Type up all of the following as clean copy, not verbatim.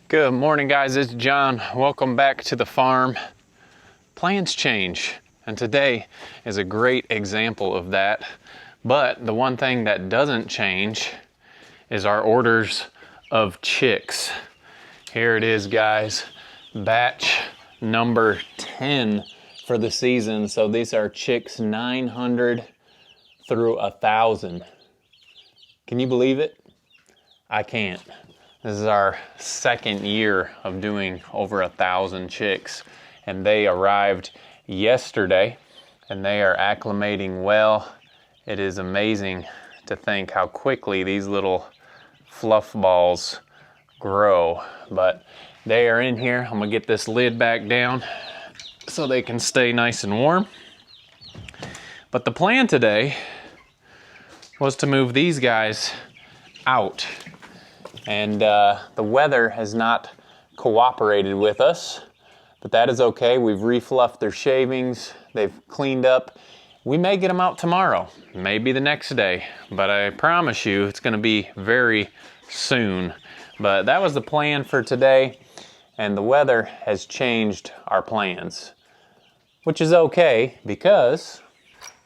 Good morning, guys. It's John. Welcome back to the farm. Plans change, and today is a great example of that. But the one thing that doesn't change is our orders of chicks. Here it is, guys. Batch number 10 for the season. So these are chicks 900 through 1,000. Can you believe it? I can't. This is our second year of doing over 1,000 chicks, and they arrived yesterday and they are acclimating well. It is amazing to think how quickly these little fluff balls grow, but they are in here. I'm gonna get this lid back down so they can stay nice and warm. But the plan today was to move these guys out. And the weather has not cooperated with us, but that is okay. We've refluffed their shavings. They've cleaned up. We may get them out tomorrow, maybe the next day, but I promise you it's gonna be very soon. But that was the plan for today, and the weather has changed our plans, which is okay because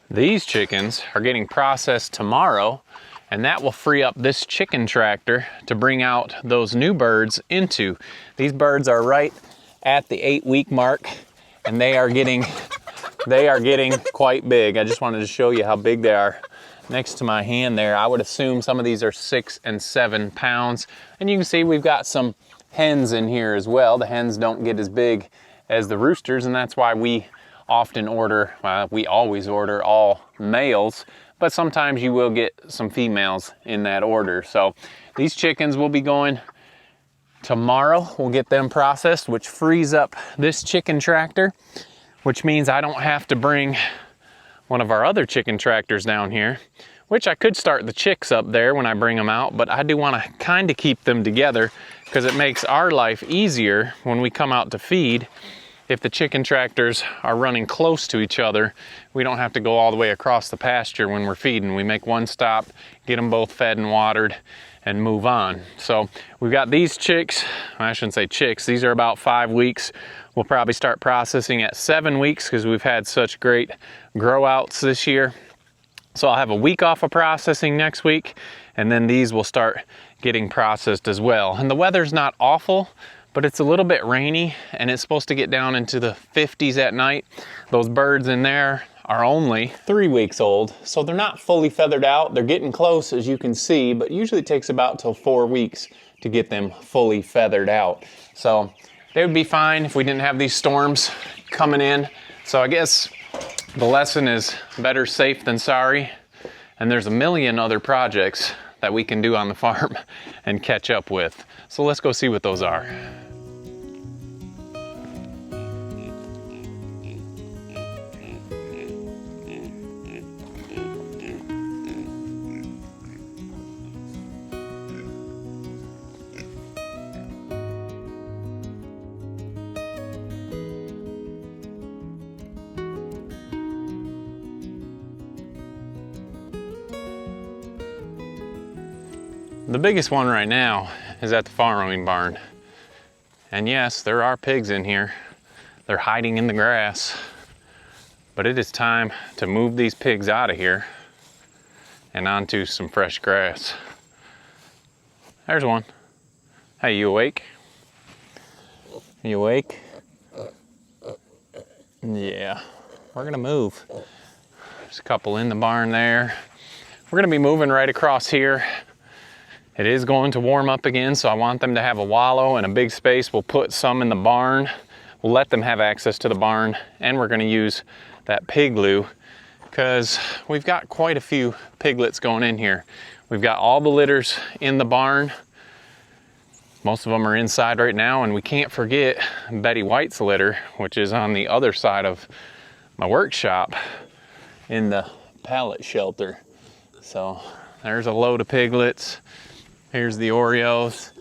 these chickens are getting processed tomorrow, and that will free up this chicken tractor to bring out those new birds into. These birds are right at the 8-week mark, and they are getting quite big. I just wanted to show you how big they are. Next to my hand there, I would assume some of these are 6 and 7 pounds. And you can see we've got some hens in here as well. The hens don't get as big as the roosters, and that's why we often order, we always order all males, but sometimes you will get some females in that order. So these chickens will be going tomorrow. We'll get them processed, which frees up this chicken tractor, which means I don't have to bring one of our other chicken tractors down here, which I could start the chicks up there when I bring them out, but I do want to kind of keep them together because it makes our life easier when we come out to feed. If the chicken tractors are running close to each other, we don't have to go all the way across the pasture when we're feeding. We make one stop, get them both fed and watered, and move on. So we've got these chicks, I shouldn't say chicks, these are about 5 weeks. We'll probably start processing at 7 weeks because we've had such great grow outs this year. So I'll have a week off of processing next week, and then these will start getting processed as well. And the weather's not awful, but it's a little bit rainy, and it's supposed to get down into the 50s at night. Those birds in there are only 3 weeks old, so they're not fully feathered out. They're getting close, as you can see, but usually it takes about till 4 weeks to get them fully feathered out. So they would be fine if we didn't have these storms coming in. So I guess the lesson is better safe than sorry, and there's a million other projects that we can do on the farm and catch up with. So let's go see what those are. The biggest one right now is at the farrowing barn. And yes, there are pigs in here. They're hiding in the grass. But it is time to move these pigs out of here and onto some fresh grass. There's one. Hey, you awake? You awake? Yeah, we're gonna move. There's a couple in the barn there. We're gonna be moving right across here. It is going to warm up again, so I want them to have a wallow and a big space. We'll put some in the barn. We'll let them have access to the barn, and we're gonna use that pig loo because we've got quite a few piglets going in here. We've got all the litters in the barn. Most of them are inside right now, and we can't forget Betty White's litter, which is on the other side of my workshop in the pallet shelter. So there's a load of piglets. Here's the Oreos.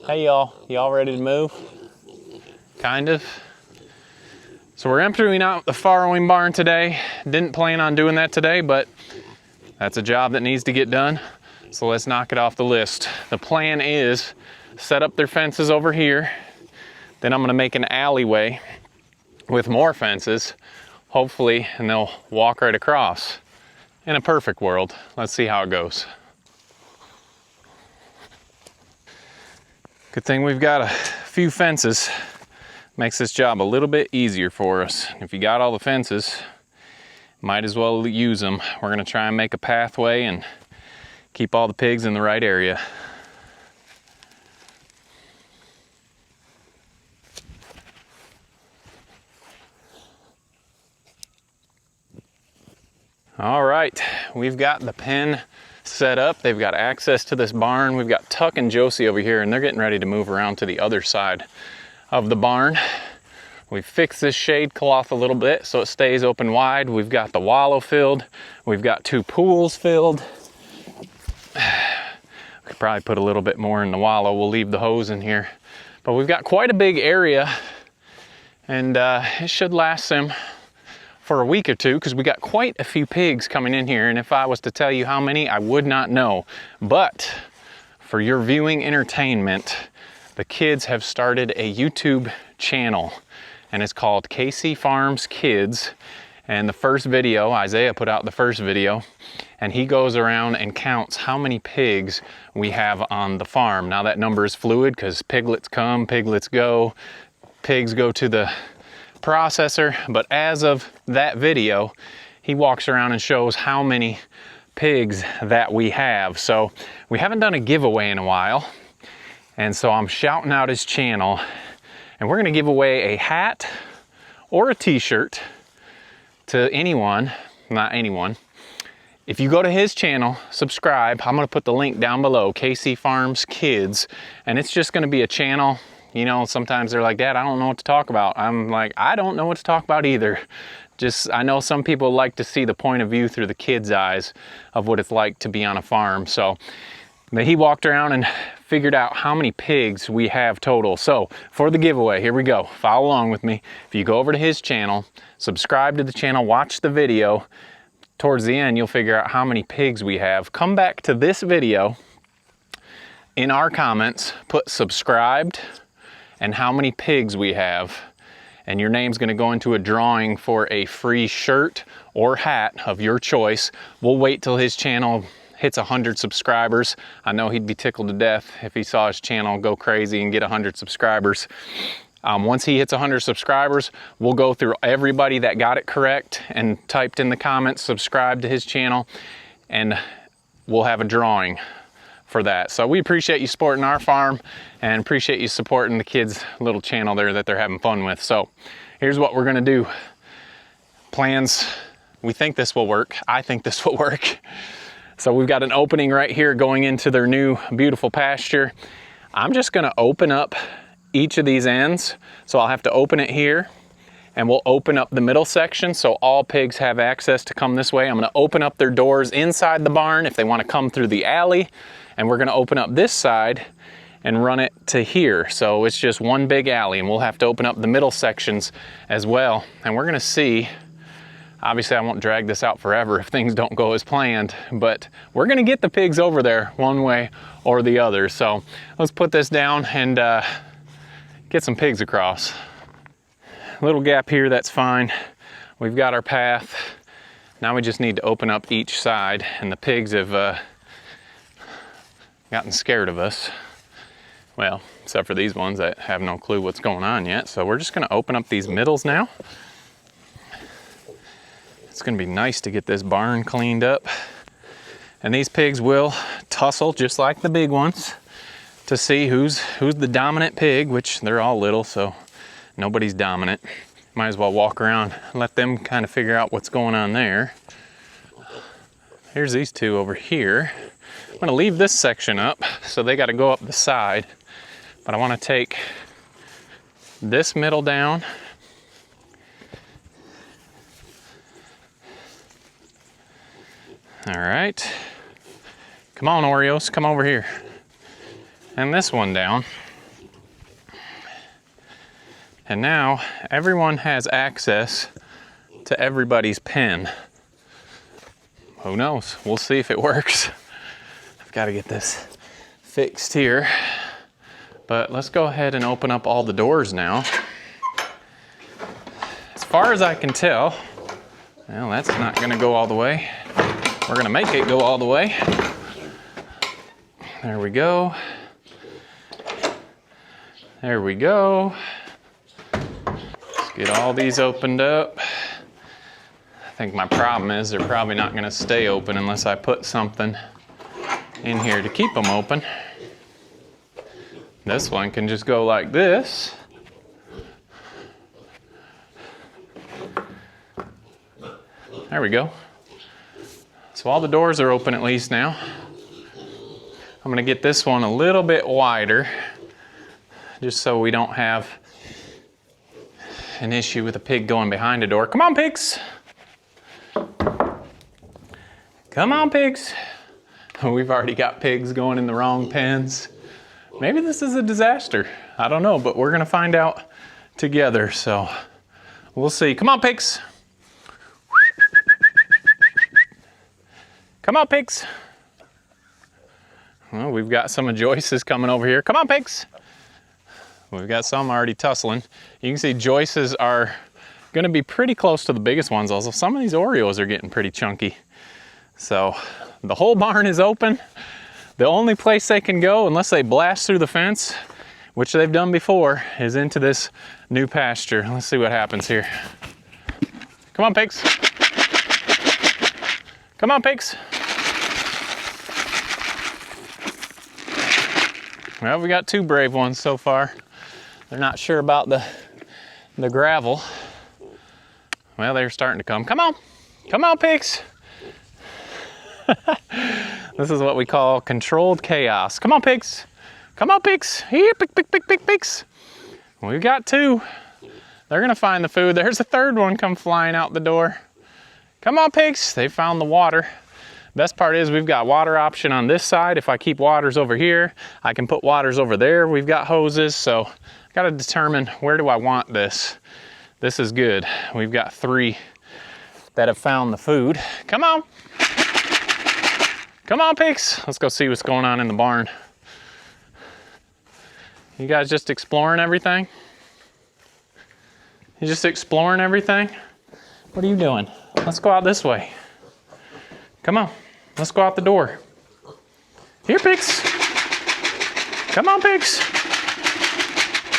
Hey y'all ready to move? Kind of. So we're emptying out the farrowing barn today. Didn't plan on doing that today, but that's a job that needs to get done. So let's knock it off the list. The plan is set up their fences over here. Then I'm gonna make an alleyway with more fences, hopefully, and they'll walk right across. In a perfect world. Let's see how it goes. Good thing we've got a few fences. Makes this job a little bit easier for us. If you got all the fences, might as well use them. We're gonna try and make a pathway and keep all the pigs in the right area. All right, we've got the pen set up. They've got access to this barn. We've got Tuck and Josie over here, and they're getting ready to move around to the other side of the barn. We've fixed this shade cloth a little bit so it stays open wide. We've got the wallow filled. We've got 2 pools filled. We could probably put a little bit more in the wallow. We'll leave the hose in here. But we've got quite a big area, and it should last them for a week or two, because we got quite a few pigs coming in here, and if I was to tell you how many, I would not know. But for your viewing entertainment, the kids have started a YouTube channel, and it's called KC Farms Kids. And the first video, Isaiah put out the first video, and he goes around and counts how many pigs we have on the farm. Now that number is fluid because piglets come, piglets go, pigs go to the processor, but as of that video, he walks around and shows how many pigs that we have. So we haven't done a giveaway in a while, and so I'm shouting out his channel, and we're gonna give away a hat or a t-shirt to anyone, not anyone. If you go to his channel, subscribe, I'm gonna put the link down below, KC Farms Kids, and it's just gonna be a channel. You know, sometimes they're like, Dad, I don't know what to talk about. I'm like, I don't know what to talk about either. Just, I know some people like to see the point of view through the kids' eyes of what it's like to be on a farm. So he walked around and figured out how many pigs we have total. So for the giveaway, here we go. Follow along with me. If you go over to his channel, subscribe to the channel, watch the video. Towards the end, you'll figure out how many pigs we have. Come back to this video. In our comments, put subscribed and how many pigs we have, and your name's gonna go into a drawing for a free shirt or hat of your choice. We'll wait till his channel hits 100 subscribers. I know he'd be tickled to death if he saw his channel go crazy and get 100 subscribers. Once he hits 100 subscribers, we'll go through everybody that got it correct and typed in the comments, subscribe to his channel, and we'll have a drawing for that. So we appreciate you supporting our farm and appreciate you supporting the kids' little channel there that they're having fun with. So here's what we're gonna do. Plans, we think this will work. I think this will work. So we've got an opening right here going into their new beautiful pasture. I'm just gonna open up each of these ends. So I'll have to open it here, and we'll open up the middle section so all pigs have access to come this way. I'm gonna open up their doors inside the barn if they wanna come through the alley, and we're gonna open up this side and run it to here. So it's just one big alley, and we'll have to open up the middle sections as well. And we're gonna see, obviously I won't drag this out forever if things don't go as planned, but we're gonna get the pigs over there one way or the other. So let's put this down and get some pigs across. Little gap here, that's fine. We've got our path. Now we just need to open up each side, and the pigs have gotten scared of us. Well, except for these ones that have no clue what's going on yet. So we're just gonna open up these middles now. It's gonna be nice to get this barn cleaned up. And these pigs will tussle just like the big ones to see who's the dominant pig, which they're all little, so nobody's dominant. Might as well walk around and let them kind of figure out what's going on there. Here's these two over here. I'm gonna leave this section up, so they gotta go up the side, but I wanna take this middle down. All right, come on Oreos, come over here. And this one down. And now everyone has access to everybody's pen. Who knows? We'll see if it works. I've got to get this fixed here. But let's go ahead and open up all the doors now. As far as I can tell, well, that's not gonna go all the way. We're gonna make it go all the way. There we go. There we go. Let's get all these opened up. I think my problem is they're probably not gonna stay open unless I put something in here to keep them open. This one can just go like this. There we go. So all the doors are open at least now. I'm gonna get this one a little bit wider just so we don't have an issue with a pig going behind a door. Come on, pigs. Come on, pigs. We've already got pigs going in the wrong pens. Maybe this is a disaster. I don't know, but we're gonna find out together, so we'll see. Come on, pigs. Come on, pigs. Well, we've got some of Joyce's coming over here. Come on, pigs. We've got some already tussling. You can see Joyce's are gonna be pretty close to the biggest ones. Also, some of these Oreos are getting pretty chunky. So the whole barn is open. The only place they can go, unless they blast through the fence, which they've done before, is into this new pasture. Let's see what happens here. Come on, pigs. Come on, pigs. Well, we got two brave ones so far. They're not sure about the gravel. Well, they're starting to come. Come on. Come on, pigs. This is what we call controlled chaos. Come on, pigs. Come on, pigs. Here, pigs. We've got two. They're gonna find the food. There's a third one come flying out the door. Come on, pigs. They found the water. Best part is we've got water option on this side. If I keep waters over here, I can put waters over there. We've got hoses, so I gotta determine where do I want this. This is good. We've got three that have found the food. Come on. Come on, pigs. Let's go see what's going on in the barn. You guys just exploring everything? You just exploring everything? What are you doing? Let's go out this way. Come on, let's go out the door. Here, pigs. Come on, pigs.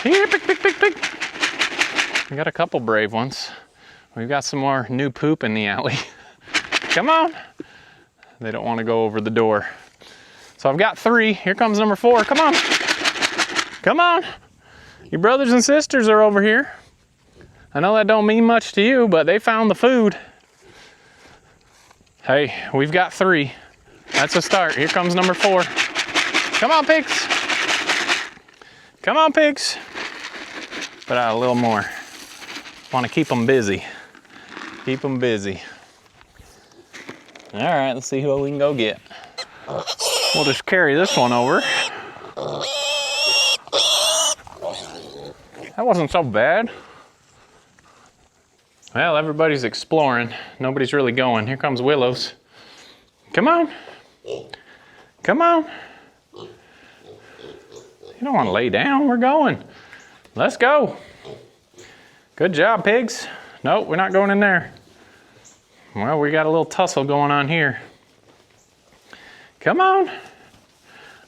Here, pig. We got a couple brave ones. We've got some more new poop in the alley. Come on. They don't want to go over the door. So I've got three. Here comes number four. Come on. Come on. Your brothers and sisters are over here. I know that don't mean much to you, but they found the food. Hey, we've got three. That's a start. Here comes number four. Come on, pigs. Come on, pigs. Put out a little more. Want to keep them busy. Keep them busy. All right, let's see who we can go get. We'll just carry this one over. That wasn't so bad. Well, everybody's exploring. Nobody's really going. Here comes Willow's. Come on. Come on. You don't want to lay down. We're going. Let's go. Good job, pigs. Nope, we're not going in there. Well, we got a little tussle going on here. Come on.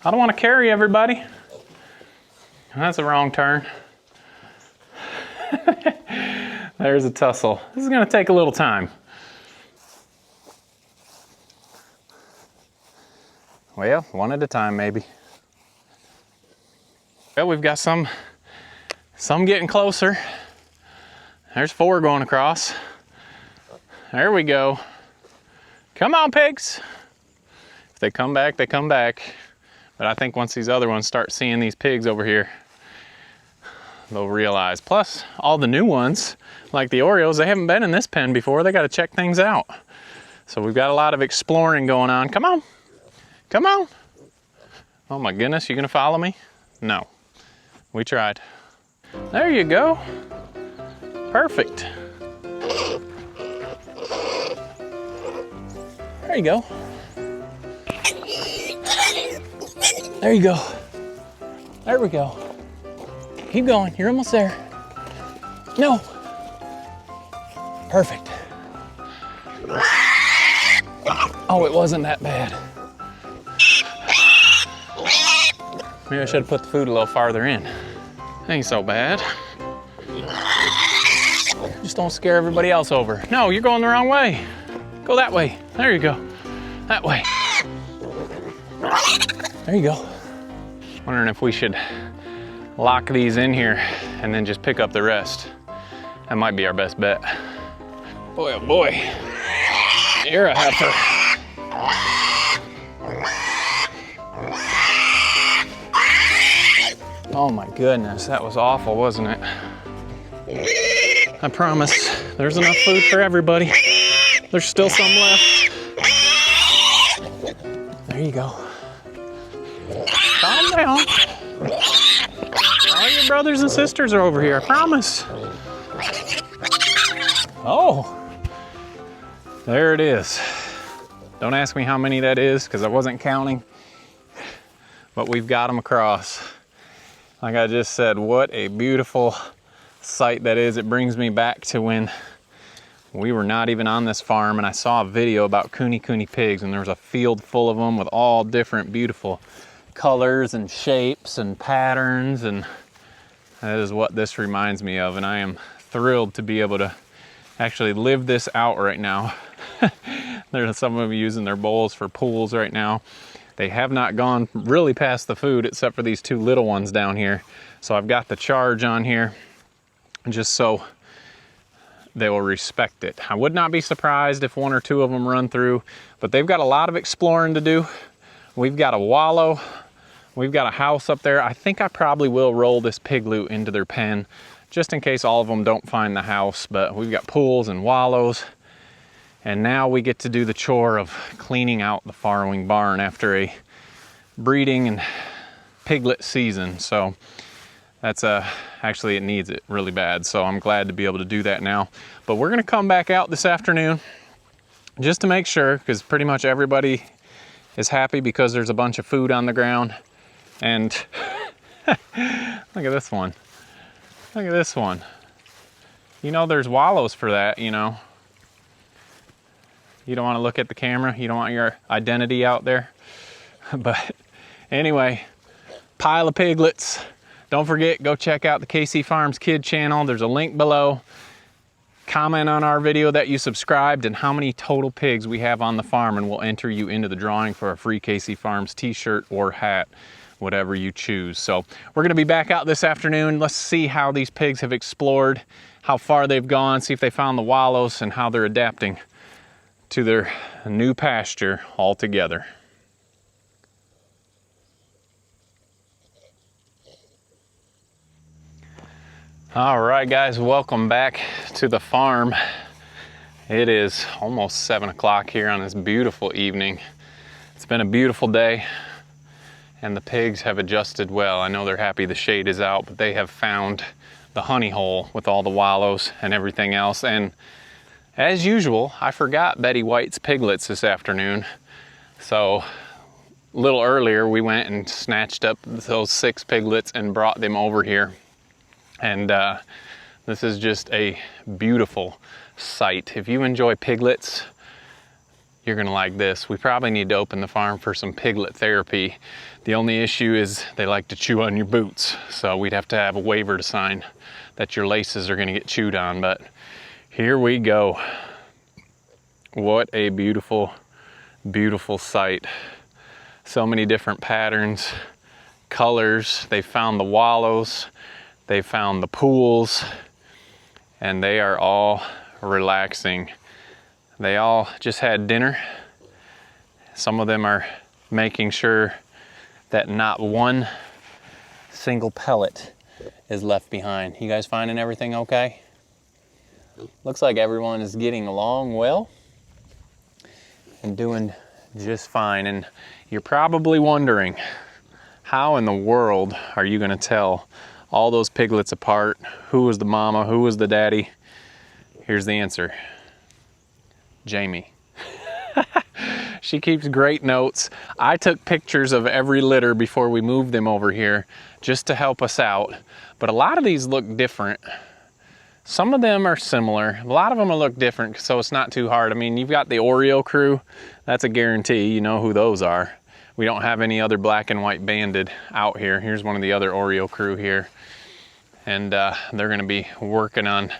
I don't want to carry everybody. That's the wrong turn. There's a tussle. This is going to take a little time. Well, one at a time maybe. Well, we've got some getting closer. There's four going across. There we go. Come on, pigs. If they come back, they come back. But I think once these other ones start seeing these pigs over here, they'll realize. Plus, all the new ones, like the Oreos, they haven't been in this pen before. They got to check things out. So we've got a lot of exploring going on. Come on. Come on. Oh my goodness, you gonna follow me? No. We tried. There you go. Perfect. There you go. There you go. There we go. Keep going, you're almost there. No. Perfect. Oh, it wasn't that bad. Maybe I should have put the food a little farther in. Ain't so bad. Just don't scare everybody else over. No, you're going the wrong way. Go that way. There you go. That way. There you go. Wondering if we should lock these in here and then just pick up the rest. That might be our best bet. Boy, oh boy. You're a heifer. Oh my goodness, that was awful, wasn't it? I promise, there's enough food for everybody. There's still some left. There you go. Calm down. All your brothers and sisters are over here, I promise. Oh, there it is. Don't ask me how many that is, because I wasn't counting, but we've got them across. Like I just said, what a beautiful sight that is. It brings me back to when we were not even on this farm and I saw a video about cooney pigs, and there was a field full of them with all different beautiful colors and shapes and patterns, and that is what this reminds me of, and I am thrilled to be able to actually live this out right now. There's some of them using their bowls for pools right now. They have not gone really past the food except for these two little ones down here. So I've got the charge on here just so they will respect it. I would not be surprised if one or two of them run through, but they've got a lot of exploring to do. We've got a wallow. We've got a house up there. I think I probably will roll this piglet into their pen just in case all of them don't find the house, but we've got pools and wallows. And now we get to do the chore of cleaning out the farrowing barn after a breeding and piglet season. So that's actually it needs it really bad. So I'm glad to be able to do that now. But we're gonna come back out this afternoon just to make sure, because pretty much everybody is happy because there's a bunch of food on the ground. And look at this one. Look at this one. You know, there's wallows for that, you know. You don't want to look at the camera. You don't want your identity out there. But anyway, pile of piglets. Don't forget, go check out the KC Farms Kid channel. There's a link below. Comment on our video that you subscribed and how many total pigs we have on the farm, and we'll enter you into the drawing for a free KC Farms t-shirt or hat, whatever you choose. So we're gonna be back out this afternoon. Let's see how these pigs have explored, how far they've gone, see if they found the wallows and how they're adapting to their new pasture altogether. All right, guys, welcome back to the farm. It is almost 7 o'clock here on this beautiful evening. It's been a beautiful day and the pigs have adjusted well. I know they're happy the shade is out, but they have found the honey hole with all the wallows and everything else. And as usual, I forgot Betty White's piglets this afternoon. So a little earlier, we went and snatched up those 6 piglets and brought them over here. And this is just a beautiful sight. If you enjoy piglets, you're gonna like this. We probably need to open the farm for some piglet therapy. The only issue is they like to chew on your boots. So we'd have to have a waiver to sign that your laces are gonna get chewed on, but here we go. What a beautiful, beautiful sight. So many different patterns, colors. They found the wallows, they found the pools, and they are all relaxing. They all just had dinner. Some of them are making sure that not one single pellet is left behind. You guys finding everything okay? Looks like everyone is getting along well and doing just fine. And you're probably wondering, how in the world are you gonna tell all those piglets apart? Who was the mama, who was the daddy? Here's the answer. Jamie. She keeps great notes. I took pictures of every litter before we moved them over here just to help us out. But a lot of these look different. Some of them are similar. A lot of them will look different, so it's not too hard. I mean, you've got the Oreo crew. That's a guarantee. You know who those are. We don't have any other black and white banded out here. Here's one of the other Oreo crew here. And they're gonna be working on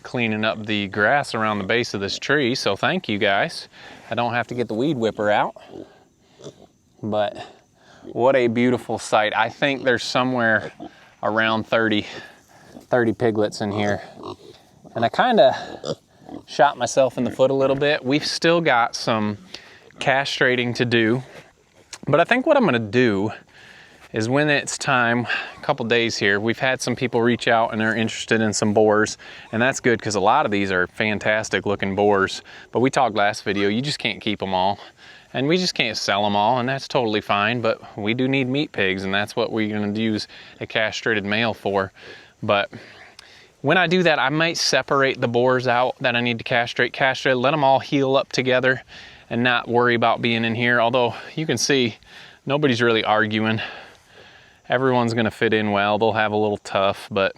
cleaning up the grass around the base of this tree. So thank you guys. I don't have to get the weed whipper out. But what a beautiful sight. I think there's somewhere around 30 piglets in here. And I kind of shot myself in the foot a little bit. We've still got some castrating to do. But I think what I'm gonna do is when it's time, a couple days here, we've had some people reach out and they're interested in some boars, and that's good because a lot of these are fantastic looking boars. But we talked last video, you just can't keep them all, and we just can't sell them all, and that's totally fine. But we do need meat pigs, and that's what we're gonna use a castrated male for. But when I do that, I might separate the boars out that I need to castrate, let them all heal up together and not worry about being in here. Although you can see nobody's really arguing. Everyone's gonna fit in well. They'll have a little tough, but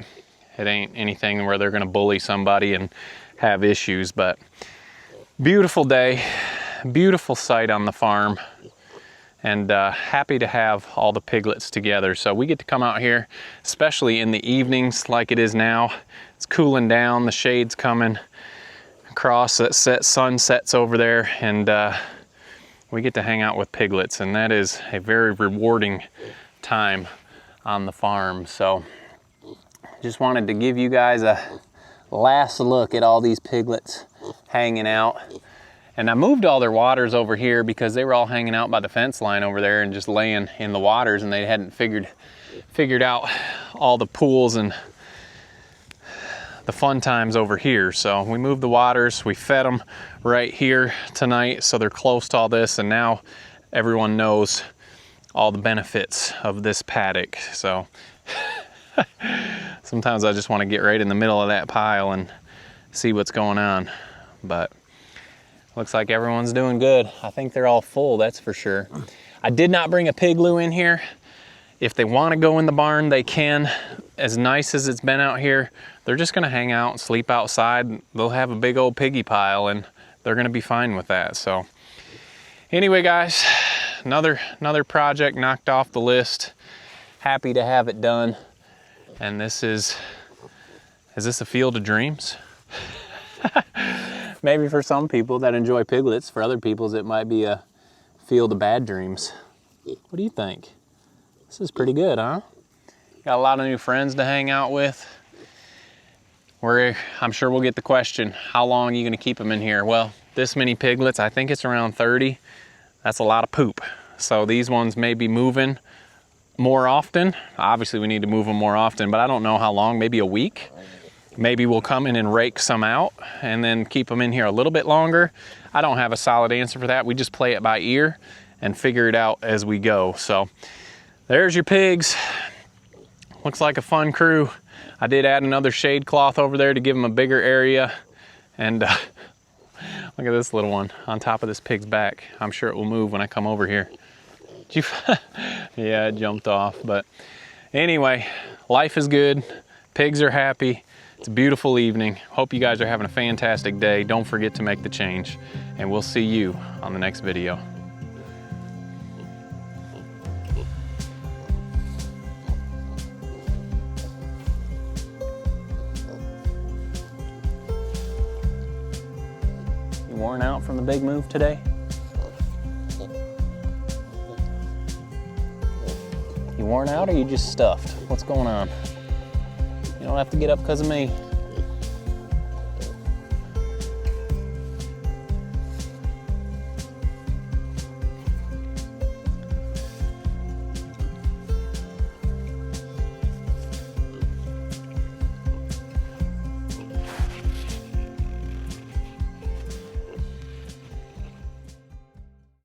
it ain't anything where they're gonna bully somebody and have issues. But beautiful day, beautiful sight on the farm, and happy to have all the piglets together. So we get to come out here, especially in the evenings like it is now. It's cooling down, the shade's coming across, that sun sets over there, and we get to hang out with piglets, and that is a very rewarding time on the farm. So just wanted to give you guys a last look at all these piglets hanging out. And I moved all their waters over here because they were all hanging out by the fence line over there and just laying in the waters, and they hadn't figured out all the pools and the fun times over here. So we moved the waters, we fed them right here tonight, so they're close to all this, and now everyone knows all the benefits of this paddock. So sometimes I just want to get right in the middle of that pile and see what's going on. But looks like everyone's doing good. I think they're all full, that's for sure. I did not bring a pigloo in here. If they want to go in the barn, they can. As nice as it's been out here, they're just gonna hang out and sleep outside. They'll have a big old piggy pile and they're gonna be fine with that. So anyway, guys, another project knocked off the list. Happy to have it done. And this is this a field of dreams? Maybe for some people that enjoy piglets. For other people, it might be a field of bad dreams. What do you think? This is pretty good, huh? Got a lot of new friends to hang out with. I'm sure we'll get the question, how long are you gonna keep them in here? Well, this many piglets, I think it's around 30. That's a lot of poop. So these ones may be moving more often. Obviously we need to move them more often, but I don't know how long, maybe a week. Maybe we'll come in and rake some out and then keep them in here a little bit longer. I don't have a solid answer for that. We just play it by ear and figure it out as we go. So there's your pigs. Looks like a fun crew. I did add another shade cloth over there to give them a bigger area. And look at this little one on top of this pig's back. I'm sure it will move when I come over here. Yeah, it jumped off. But anyway, life is good. Pigs are happy. It's a beautiful evening. Hope you guys are having a fantastic day. Don't forget to make the change. And we'll see you on the next video. Worn out from the big move today? You worn out or you just stuffed? What's going on? You don't have to get up because of me.